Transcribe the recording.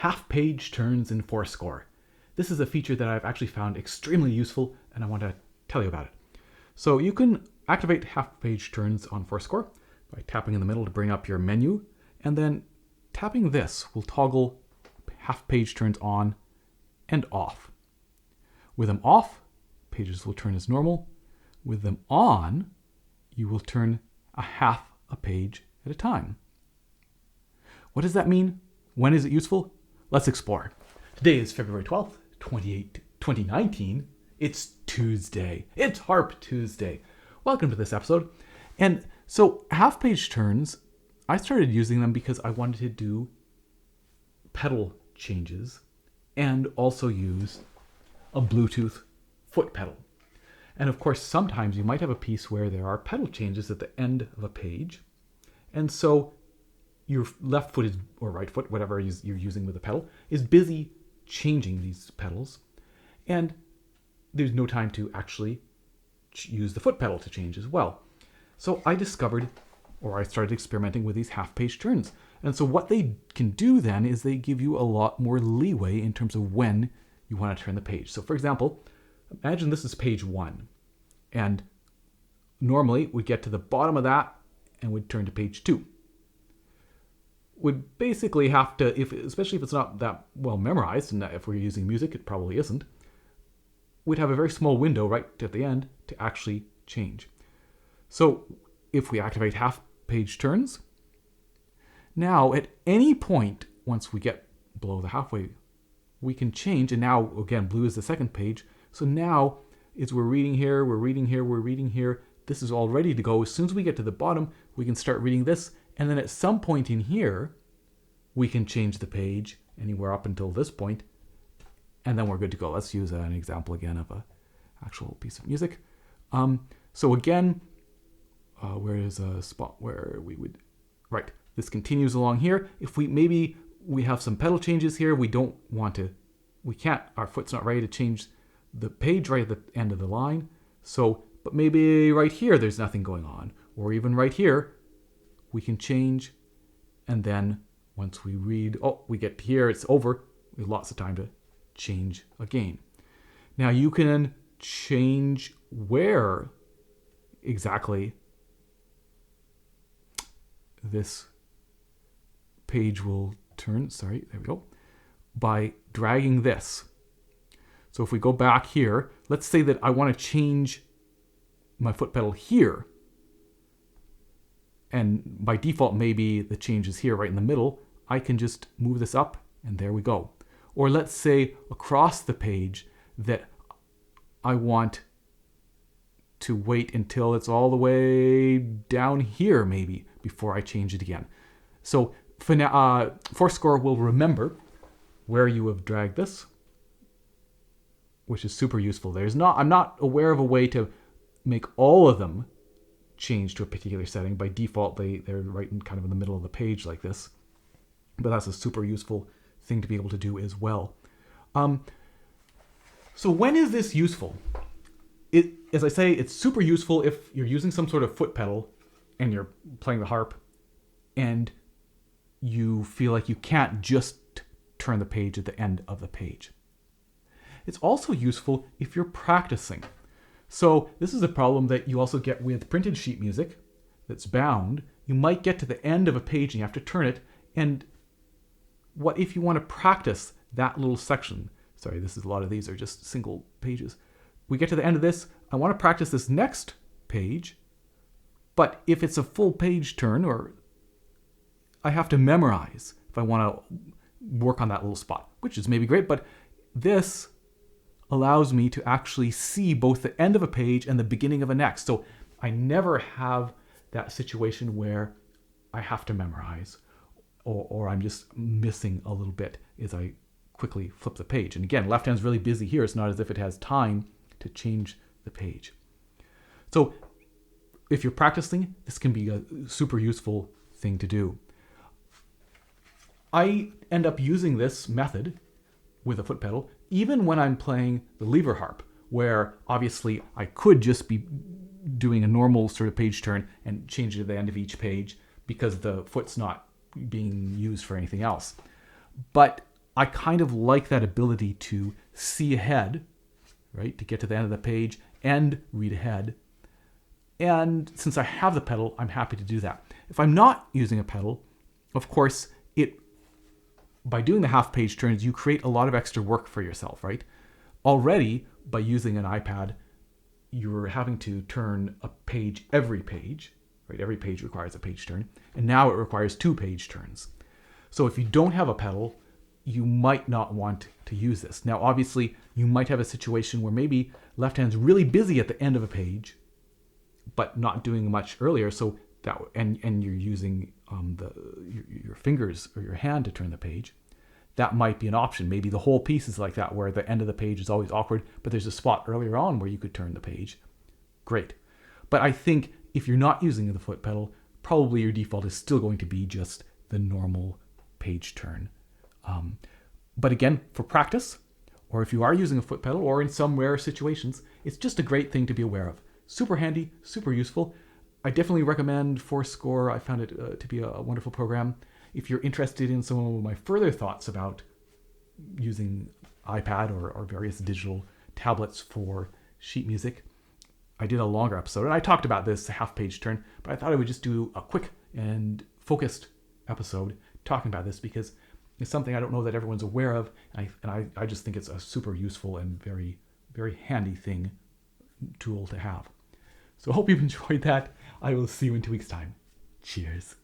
half-page turns in forScore. This is a feature that I've actually found extremely useful, and I want to tell you about it. So you can activate half-page turns on forScore by tapping in the middle to bring up your menu, and then tapping this will toggle half-page turns on and off. With them off, pages will turn as normal. With them on, you will turn a half a page at a time. What does that mean? When is it useful? Let's explore. Today is February 12th, 2019. It's Tuesday. It's Harp Tuesday. Welcome to this episode. And so half-page turns, I started using them because I wanted to do pedal changes and also use a Bluetooth foot pedal. And of course, sometimes you might have a piece where there are pedal changes at the end of a page. And so your left foot or right foot, whatever you're using with the pedal, is busy changing these pedals. And there's no time to actually use the foot pedal to change as well. So I started experimenting with these half-page turns. And so what they can do then is they give you a lot more leeway in terms of when you want to turn the page. So for example, imagine this is page 1. And normally we'd get to the bottom of that and we'd turn to page 2. Would basically have to, especially if it's not that well memorized, and if we're using music, it probably isn't, we'd have a very small window right at the end to actually change. So if we activate half-page turns, now at any point, once we get below the halfway, we can change. And now, again, blue is the second page. So now we're reading here, we're reading here, we're reading here. This is all ready to go. As soon as we get to the bottom, we can start reading this. And then at some point in here, we can change the page anywhere up until this point, and then we're good to go. Let's use an example again of an actual piece of music. So again, where is a spot where we would, right, this continues along here. If we have some pedal changes here, our foot's not ready to change the page right at the end of the line. So, but maybe right here, there's nothing going on, or even right here, we can change, and then once we read, we get here, it's over. We have lots of time to change again. Now you can change where exactly this page will turn. Sorry, there we go. By dragging this. So if we go back here, let's say that I want to change my foot pedal here. And by default, maybe the change is here right in the middle. I can just move this up and there we go. Or let's say across the page that I want to wait until it's all the way down here maybe before I change it again. So for now, forScore will remember where you have dragged this, which is super useful. I'm not aware of a way to make all of them change to a particular setting. By default, they're right in kind of in the middle of the page like this. But that's a super useful thing to be able to do as well. So when is this useful? As I say, it's super useful if you're using some sort of foot pedal and you're playing the harp and you feel like you can't just turn the page at the end of the page. It's also useful if you're practicing. So this is a problem that you also get with printed sheet music that's bound. You might get to the end of a page and you have to turn it. And what if you want to practice that little section? Sorry, a lot of these are just single pages. We get to the end of this. I want to practice this next page. But if it's a full page turn, or I have to memorize if I want to work on that little spot, which is maybe great, but this allows me to actually see both the end of a page and the beginning of a next. So I never have that situation where I have to memorize or I'm just missing a little bit as I quickly flip the page. And again, left hand's really busy here. It's not as if it has time to change the page. So if you're practicing, this can be a super useful thing to do. I end up using this method with a foot pedal even when I'm playing the lever harp, where obviously I could just be doing a normal sort of page turn and change it at the end of each page because the foot's not being used for anything else. But I kind of like that ability to see ahead, right? To get to the end of the page and read ahead. And since I have the pedal, I'm happy to do that. If I'm not using a pedal, of course, by doing the half page turns, you create a lot of extra work for yourself, right? Already, by using an iPad, you're having to turn a page every page, right? Every page requires a page turn, and now it requires 2 page turns. So if you don't have a pedal, you might not want to use this. Now, obviously, you might have a situation where maybe left hand's really busy at the end of a page, but not doing much earlier. So that and you're using your fingers or your hand to turn the page. That might be an option. Maybe the whole piece is like that, where the end of the page is always awkward, but there's a spot earlier on where you could turn the page. Great. But I think if you're not using the foot pedal, probably your default is still going to be just the normal page turn. But again, for practice, or if you are using a foot pedal, or in some rare situations, it's just a great thing to be aware of. Super handy, super useful. I definitely recommend forScore. I found it to be a wonderful program. If you're interested in some of my further thoughts about using iPad or various digital tablets for sheet music, I did a longer episode, and I talked about this half page turn, but I thought I would just do a quick and focused episode talking about this because it's something I don't know that everyone's aware of, and I just think it's a super useful and very, very handy tool to have. So I hope you've enjoyed that. I will see you in 2 weeks' time. Cheers.